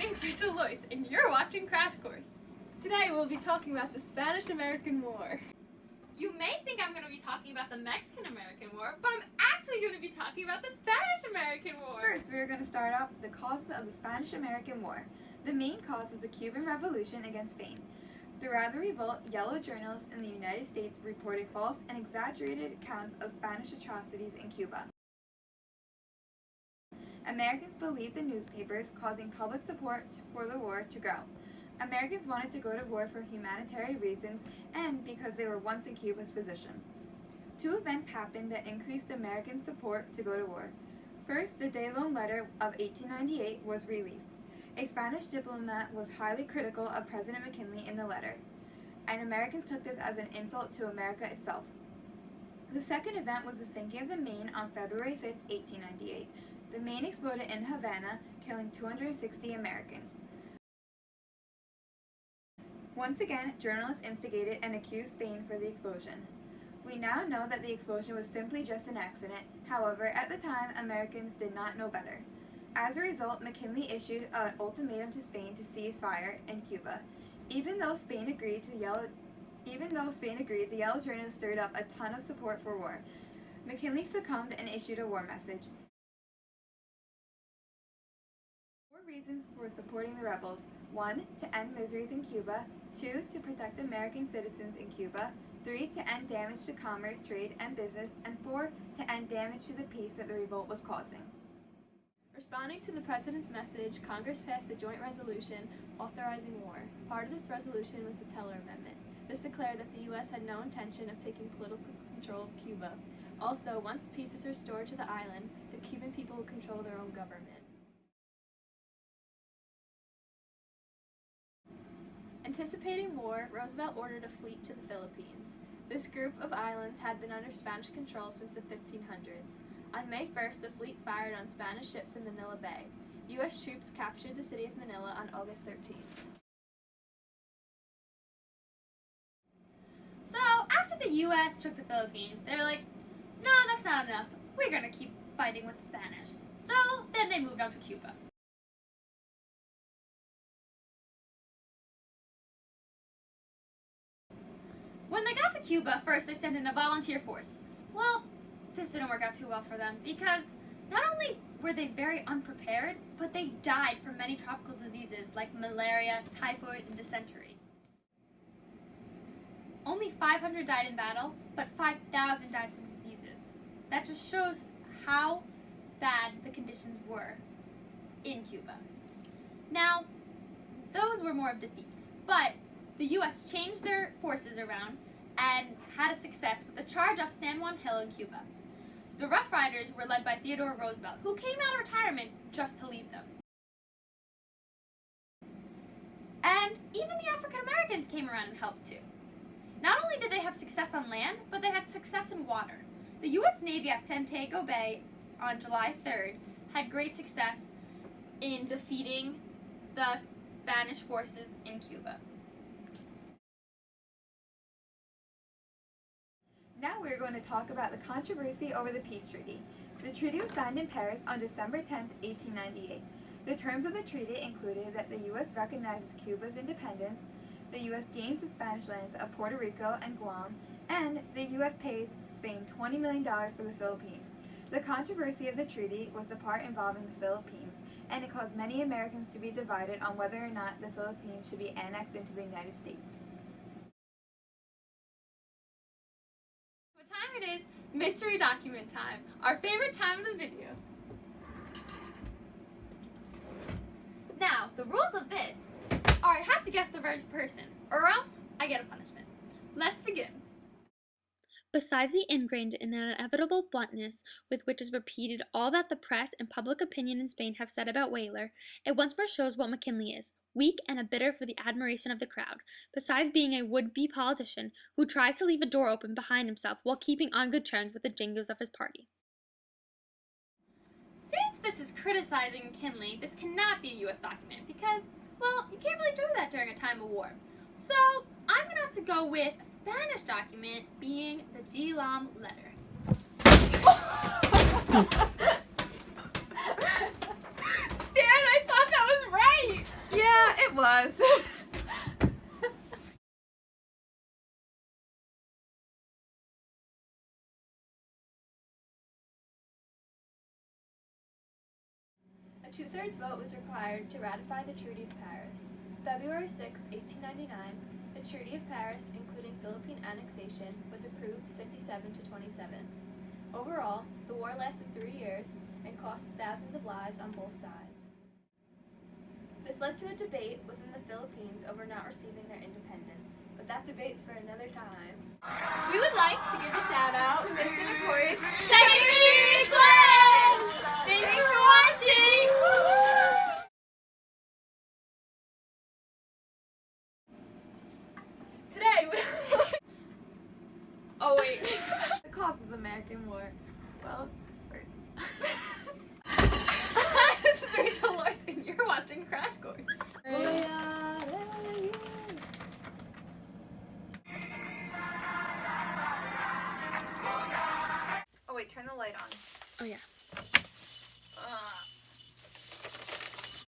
name's Rachel Loyst, and you're watching Crash Course. Today we'll be talking about the Spanish-American War. You may think I'm going to be talking about the Mexican-American War, but I'm actually going to be talking about the Spanish-American War. First, we are going to start off with the causes of the Spanish-American War. The main cause was the Cuban Revolution against Spain. Throughout the revolt, yellow journalists in the United States reported false and exaggerated accounts of Spanish atrocities in Cuba. Americans believed the newspapers, causing public support for the war to grow. Americans wanted to go to war for humanitarian reasons and because they were once in Cuba's position. Two events happened that increased American support to go to war. First, the De Leon Letter of 1898 was released. A Spanish diplomat was highly critical of President McKinley in the letter, and Americans took this as an insult to America itself. The second event was the sinking of the Maine on February 5, 1898. The Maine exploded in Havana, killing 260 Americans. Once again, journalists instigated and accused Spain for the explosion. We now know that the explosion was simply just an accident. However, at the time, Americans did not know better. As a result, McKinley issued an ultimatum to Spain to cease fire in Cuba. Even though Spain agreed, the yellow journalists stirred up a ton of support for war. McKinley succumbed and issued a war message. Four reasons for supporting the rebels: 1. To end miseries in Cuba. 2. To protect American citizens in Cuba. 3. To end damage to commerce, trade, and business. And 4. To end damage to the peace that the revolt was causing. Responding to the President's message, Congress passed a joint resolution authorizing war. Part of this resolution was the Teller Amendment. This declared that the U.S. had no intention of taking political control of Cuba. Also, once peace is restored to the island, the Cuban people will control their own government. Anticipating war, Roosevelt ordered a fleet to the Philippines. This group of islands had been under Spanish control since the 1500s. On May 1st, the fleet fired on Spanish ships in Manila Bay. U.S. troops captured the city of Manila on August 13th. So, after the U.S. took the Philippines, they were like, no, that's not enough. We're going to keep fighting with the Spanish. So, then they moved on to Cuba. When they got to Cuba, first they sent in a volunteer force. Well, this didn't work out too well for them because not only were they very unprepared, but they died from many tropical diseases like malaria, typhoid, and dysentery. Only 500 died in battle, but 5,000 died from diseases. That just shows how bad the conditions were in Cuba. Now, those were more of defeats, but the U.S. changed their forces around and had a success with the charge up San Juan Hill in Cuba. The Rough Riders were led by Theodore Roosevelt, who came out of retirement just to lead them. And even the African Americans came around and helped too. Not only did they have success on land, but they had success in water. The U.S. Navy at Santiago Bay on July 3rd had great success in defeating the Spanish forces in Cuba. Now we're going to talk about the controversy over the peace treaty. The treaty was signed in Paris on December 10, 1898. The terms of the treaty included that the U.S. recognizes Cuba's independence, the U.S. gains the Spanish lands of Puerto Rico and Guam, and the U.S. pays Spain $20 million for the Philippines. The controversy of the treaty was the part involving the Philippines, and it caused many Americans to be divided on whether or not the Philippines should be annexed into the United States. It is mystery document time, our favorite time of the video. Now, the rules of this are I have to guess the first person, or else I get a punishment. Let's begin. Besides the ingrained and inevitable bluntness with which is repeated all that the press and public opinion in Spain have said about Weyler, it once more shows what McKinley is: weak and a bidder for the admiration of the crowd, besides being a would-be politician who tries to leave a door open behind himself while keeping on good terms with the Jingos of his party. Since this is criticizing McKinley, this cannot be a U.S. document because, well, you can't really do that during a time of war. So, I'm going to have to go with a Spanish document being the De Leon Letter. Stan, I thought that was right! applause. A two-thirds vote was required to ratify the Treaty of Paris. February 6, 1899, the Treaty of Paris, including Philippine annexation, was approved 57 to 27. Overall, the war lasted 3 years and cost thousands of lives on both sides. This led to a debate within the Philippines over not receiving their independence, but that debate's for another time. We would like to give a shout out To Miss Nicori's second period class! Thank you for watching! Today, oh wait. The cause of the American War. Well, This is Rachel Loyst and you're watching Crash Course. Oh wait, turn the light on. Oh yeah.